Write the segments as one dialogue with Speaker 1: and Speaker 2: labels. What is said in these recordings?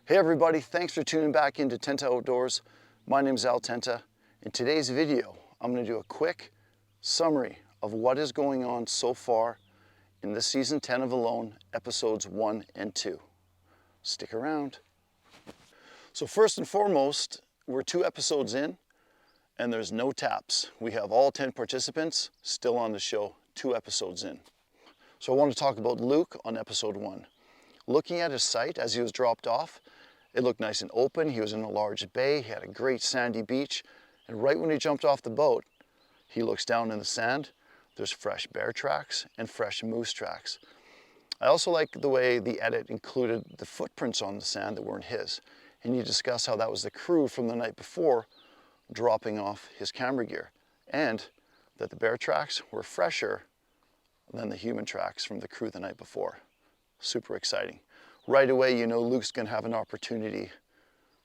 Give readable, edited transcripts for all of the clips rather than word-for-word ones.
Speaker 1: Hey everybody, thanks for tuning back into Tenta Outdoors. My name is Al Tenta. In today's video, I'm going to do a quick summary of what is going on so far in this season 10 of Alone, episodes 1 and 2. Stick around. So first and foremost, we're 2 episodes in and there's no taps. We have all 10 participants still on the show, 2 episodes in. So I want to talk about Luke on episode 1. Looking at his site as he was dropped off, it looked nice and open. He was in a large bay. He had a great sandy beach. And right when he jumped off the boat, he looks down in the sand. There's fresh bear tracks and fresh moose tracks. I also like the way the edit included the footprints on the sand that weren't his. And you discuss how that was the crew from the night before dropping off his camera gear. And that the bear tracks were fresher than the human tracks from the crew the night before. Super exciting. Right away, you know Luke's gonna have an opportunity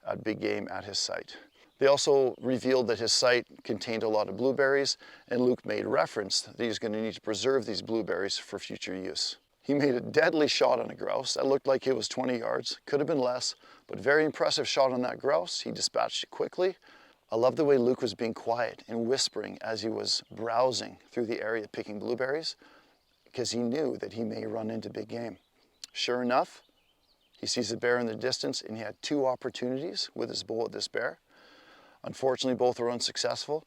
Speaker 1: at big game at his site. They also revealed that his site contained a lot of blueberries, and Luke made reference that he's gonna need to preserve these blueberries for future use. He made a deadly shot on a grouse. That looked like it was 20 yards, could have been less, but very impressive shot on that grouse. He dispatched it quickly. I love the way Luke was being quiet and whispering as he was browsing through the area picking blueberries, because he knew that he may run into big game. Sure enough, he sees a bear in the distance, and he had 2 opportunities with his bow at this bear. Unfortunately, both were unsuccessful,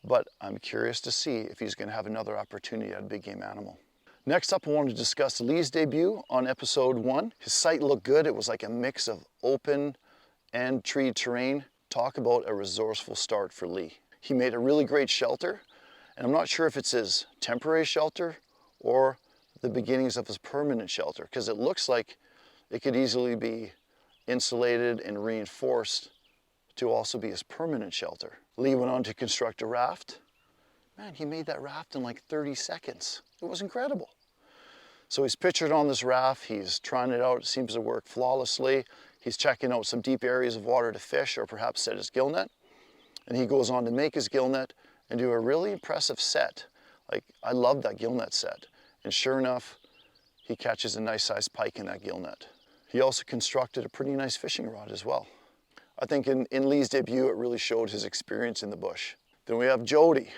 Speaker 1: but I'm curious to see if he's going to have another opportunity at a big game animal. Next up, I want to discuss Lee's debut on episode 1. His site looked good. It was like a mix of open and treed terrain. Talk about a resourceful start for Lee. He made a really great shelter, and I'm not sure if it's his temporary shelter or the beginnings of his permanent shelter, because it looks like it could easily be insulated and reinforced to also be his permanent shelter. Lee went on to construct a raft. Man, he made that raft in like 30 seconds. It was incredible. So he's pictured on this raft, he's trying it out, it seems to work flawlessly. He's checking out some deep areas of water to fish or perhaps set his gill net. And he goes on to make his gill net and do a really impressive set. Like, I love that gill net set. And sure enough, he catches a nice sized pike in that gill net. He also constructed a pretty nice fishing rod as well. I think in Lee's debut, it really showed his experience in the bush. Then we have Jody,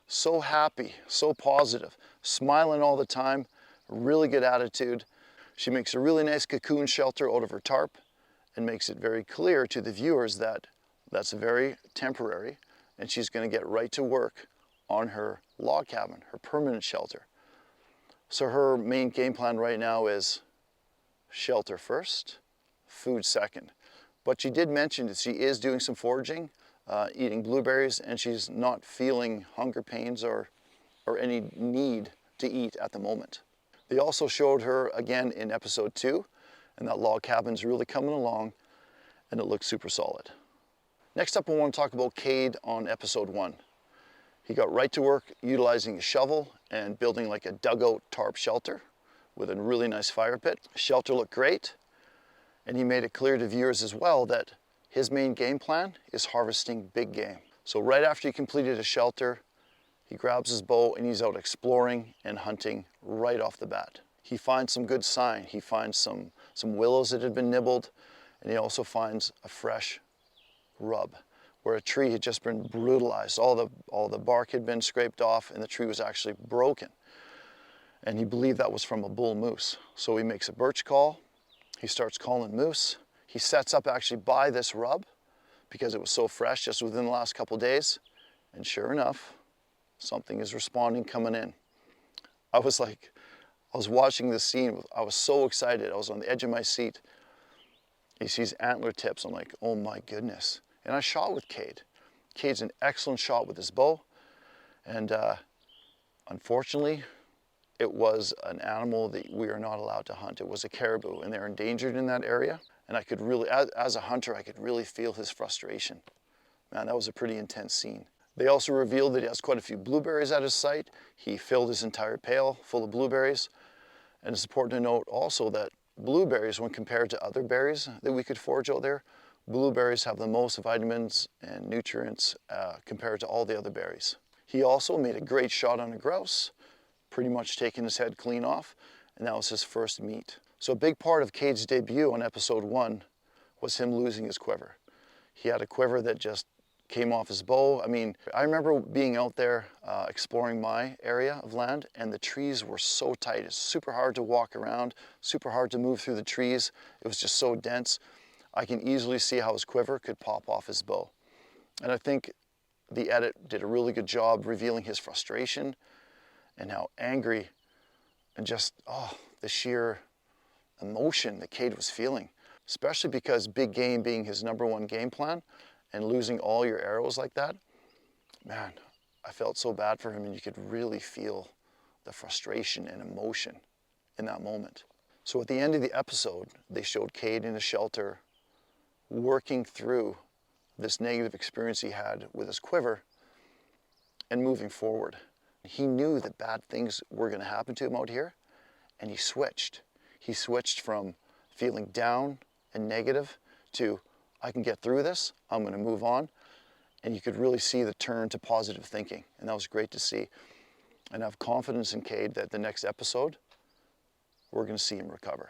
Speaker 1: so happy, so positive, smiling all the time, really good attitude. She makes a really nice cocoon shelter out of her tarp and makes it very clear to the viewers that that's very temporary, and she's going to get right to work on her log cabin, her permanent shelter. So her main game plan right now is shelter first, food second. But she did mention that she is doing some foraging, eating blueberries, and she's not feeling hunger pains or any need to eat at the moment. They also showed her again in episode 2, and that log cabin's really coming along, and it looks super solid. Next up, I want to talk about Cade on episode 1. He got right to work utilizing a shovel and building like a dugout tarp shelter with a really nice fire pit. Shelter looked great, and he made it clear to viewers as well that his main game plan is harvesting big game. So right after he completed his shelter, he grabs his bow and he's out exploring and hunting right off the bat. He finds some good sign. He finds some willows that had been nibbled, and he also finds a fresh rub where a tree had just been brutalized. All the bark had been scraped off and the tree was actually broken. And he believed that was from a bull moose. So he makes a birch call. He starts calling moose. He sets up actually by this rub because it was so fresh just within the last couple days. And sure enough, something is responding, coming in. I was watching this scene. I was so excited. I was on the edge of my seat. He sees antler tips. I'm like, oh my goodness. And I shot with Cade. Cade's an excellent shot with his bow. And unfortunately, it was an animal that we are not allowed to hunt. It was a caribou, and they're endangered in that area. And I could really, as a hunter, I could really feel his frustration. Man, that was a pretty intense scene. They also revealed that he has quite a few blueberries at his site. He filled his entire pail full of blueberries. And it's important to note also that blueberries, when compared to other berries that we could forage out there, blueberries have the most vitamins and nutrients compared to all the other berries. He also made a great shot on a grouse, pretty much taking his head clean off, and that was his first meat. So a big part of Cade's debut on episode 1 was him losing his quiver. He had a quiver that just came off his bow. I mean, I remember being out there exploring my area of land, and the trees were so tight. It's super hard to walk around, super hard to move through the trees. It was just so dense. I can easily see how his quiver could pop off his bow. And I think the edit did a really good job revealing his frustration and how angry and just, the sheer emotion that Cade was feeling, especially because big game being his #1 game plan and losing all your arrows like that. Man, I felt so bad for him, and you could really feel the frustration and emotion in that moment. So at the end of the episode, they showed Cade in a shelter working through this negative experience he had with his quiver and moving forward. He knew that bad things were going to happen to him out here, and he switched. He switched from feeling down and negative to, I can get through this, I'm going to move on. And you could really see the turn to positive thinking, and that was great to see. And I have confidence in Cade that the next episode, we're going to see him recover.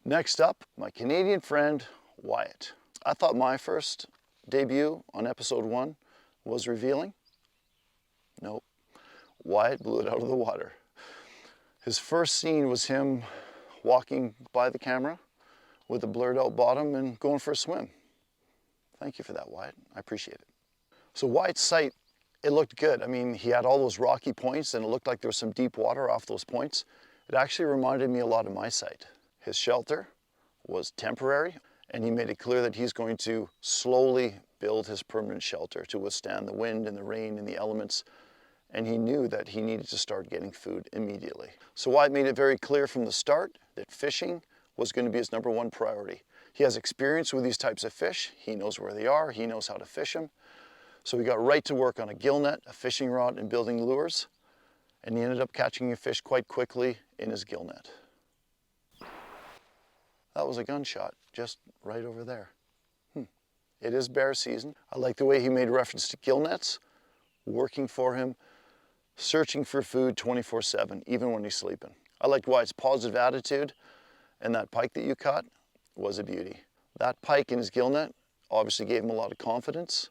Speaker 1: Next up, my Canadian friend, Wyatt. I thought my first debut on episode 1 was revealing. Nope. Wyatt blew it out of the water. His first scene was him walking by the camera with a blurred out bottom and going for a swim. Thank you for that, Wyatt. I appreciate it. So Wyatt's sight, it looked good. I mean, he had all those rocky points, and it looked like there was some deep water off those points. It actually reminded me a lot of my sight. His shelter was temporary, and he made it clear that he's going to slowly build his permanent shelter to withstand the wind and the rain and the elements. And he knew that he needed to start getting food immediately. So Wyatt made it very clear from the start that fishing was going to be his #1 priority. He has experience with these types of fish. He knows where they are. He knows how to fish them. So he got right to work on a gill net, a fishing rod, and building lures. And he ended up catching a fish quite quickly in his gill net. That was a gunshot just right over there. It is bear season. I like the way he made reference to gill nets, working for him, searching for food 24/7, even when he's sleeping. I liked Wyatt's positive attitude, and that pike that you caught was a beauty. That pike in his gill net obviously gave him a lot of confidence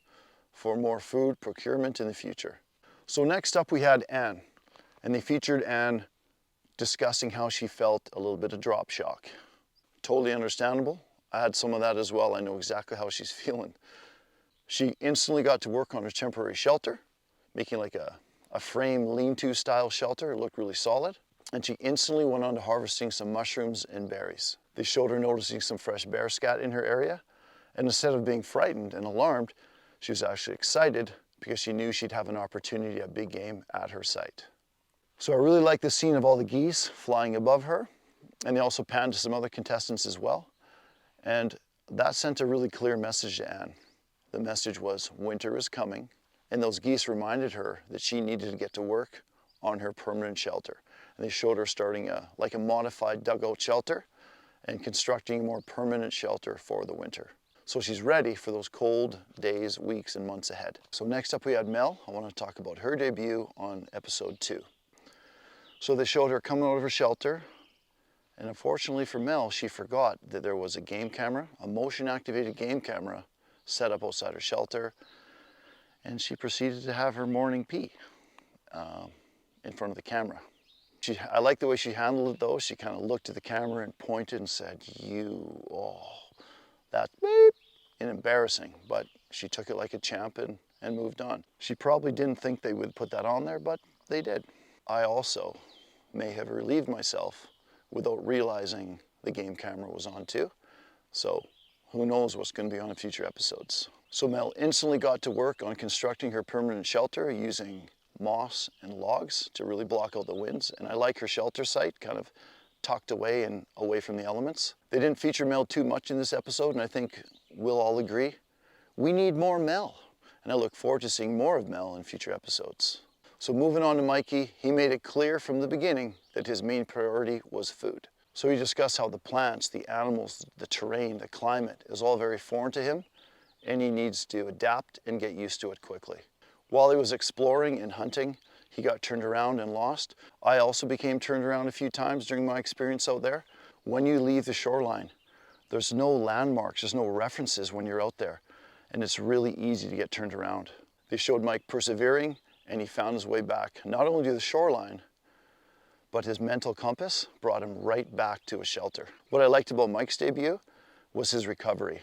Speaker 1: for more food procurement in the future. So next up we had Anne, and they featured Anne discussing how she felt a little bit of drop shock. Totally understandable. I had some of that as well. I know exactly how she's feeling. She instantly got to work on her temporary shelter, making like a frame lean-to style shelter. It looked really solid. And she instantly went on to harvesting some mushrooms and berries. They showed her noticing some fresh bear scat in her area. And instead of being frightened and alarmed, she was actually excited because she knew she'd have an opportunity at big game at her site. So I really like the scene of all the geese flying above her. And they also panned to some other contestants as well. And that sent a really clear message to Anne. The message was, winter is coming. And those geese reminded her that she needed to get to work on her permanent shelter. And they showed her starting a modified dugout shelter and constructing a more permanent shelter for the winter. So she's ready for those cold days, weeks, and months ahead. So next up we had Mel. I want to talk about her debut on episode 2. So they showed her coming out of her shelter. And unfortunately for Mel, she forgot that there was a game camera, a motion-activated game camera set up outside her shelter. And she proceeded to have her morning pee in front of the camera. I like the way she handled it though. She kind of looked at the camera and pointed and said, that's beep, and embarrassing. But she took it like a champ and moved on. She probably didn't think they would put that on there, but they did. I also may have relieved myself without realizing the game camera was on too. So who knows what's going to be on in future episodes. So Mel instantly got to work on constructing her permanent shelter using moss and logs to really block out the winds. And I like her shelter site, kind of tucked away and away from the elements. They didn't feature Mel too much in this episode, and I think we'll all agree, we need more Mel. And I look forward to seeing more of Mel in future episodes. So moving on to Mikey, he made it clear from the beginning that his main priority was food. So he discussed how the plants, the animals, the terrain, the climate is all very foreign to him, and he needs to adapt and get used to it quickly. While he was exploring and hunting, he got turned around and lost. I also became turned around a few times during my experience out there. When you leave the shoreline, There's no landmarks, there's no references when you're out there, and it's really easy to get turned around. They showed Mike persevering, and he found his way back, not only to the shoreline, but his mental compass brought him right back to a shelter. What I liked about Mike's debut was his recovery.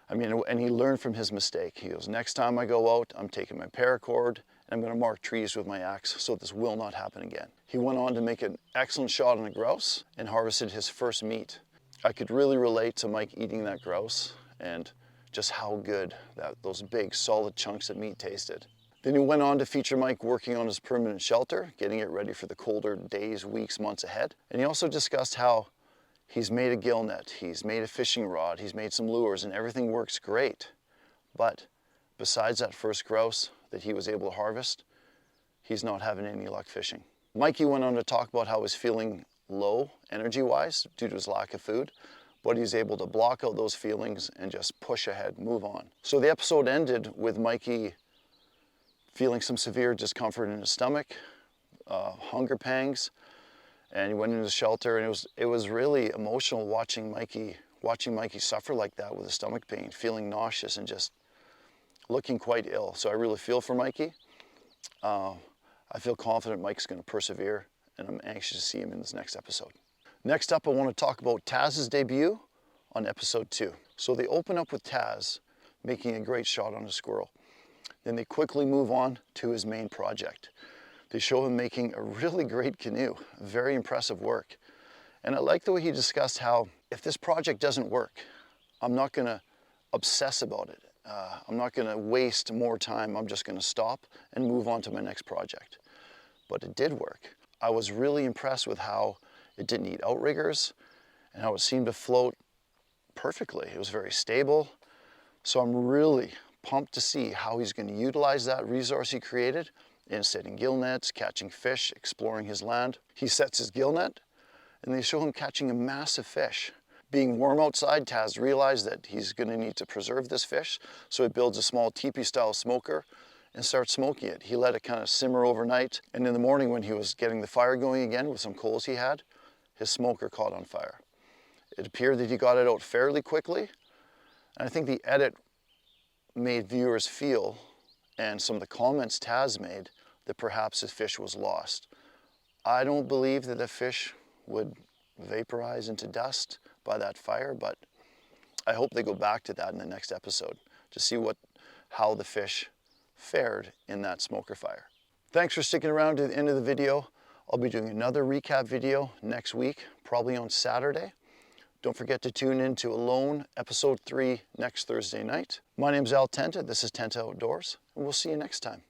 Speaker 1: I mean, and he learned from his mistake. He goes, next time I go out, I'm taking my paracord, and I'm gonna mark trees with my axe so this will not happen again. He went on to make an excellent shot on a grouse and harvested his first meat. I could really relate to Mike eating that grouse and just how good those big solid chunks of meat tasted. Then he went on to feature Mike working on his permanent shelter, getting it ready for the colder days, weeks, months ahead. And he also discussed how he's made a gill net, he's made a fishing rod, he's made some lures, and everything works great. But besides that first grouse that he was able to harvest, he's not having any luck fishing. Mikey went on to talk about how he's feeling low energy-wise due to his lack of food, but he's able to block out those feelings and just push ahead, move on. So the episode ended with Mikey feeling some severe discomfort in his stomach, hunger pangs, and he went into the shelter, and it was really emotional watching Mikey suffer like that with his stomach pain, feeling nauseous and just looking quite ill. So I really feel for Mikey. I feel confident Mike's going to persevere, and I'm anxious to see him in this next episode. Next up, I want to talk about Taz's debut on episode 2. So they open up with Taz making a great shot on a squirrel. Then they quickly move on to his main project. They show him making a really great canoe, very impressive work. And I like the way he discussed how if this project doesn't work, I'm not going to obsess about it. I'm not going to waste more time. I'm just going to stop and move on to my next project. But it did work. I was really impressed with how it didn't need outriggers and how it seemed to float perfectly. It was very stable. So I'm really pumped to see how he's going to utilize that resource he created in setting gill nets, catching fish, exploring his land. He sets his gill net and they show him catching a massive fish. Being warm outside, Taz realized that he's going to need to preserve this fish, so he builds a small teepee-style smoker and starts smoking it. He let it kind of simmer overnight, and in the morning when he was getting the fire going again with some coals he had, his smoker caught on fire. It appeared that he got it out fairly quickly, and I think the edit made viewers feel, and some of the comments Taz made, that perhaps his fish was lost. I don't believe that the fish would vaporize into dust by that fire, but I hope they go back to that in the next episode to see how the fish fared in that smoker fire. Thanks for sticking around to the end of the video. I'll be doing another recap video next week, probably on Saturday. Don't forget to tune in to Alone episode 3 next Thursday night. My name's Al Tenta, this is Tenta Outdoors, and we'll see you next time.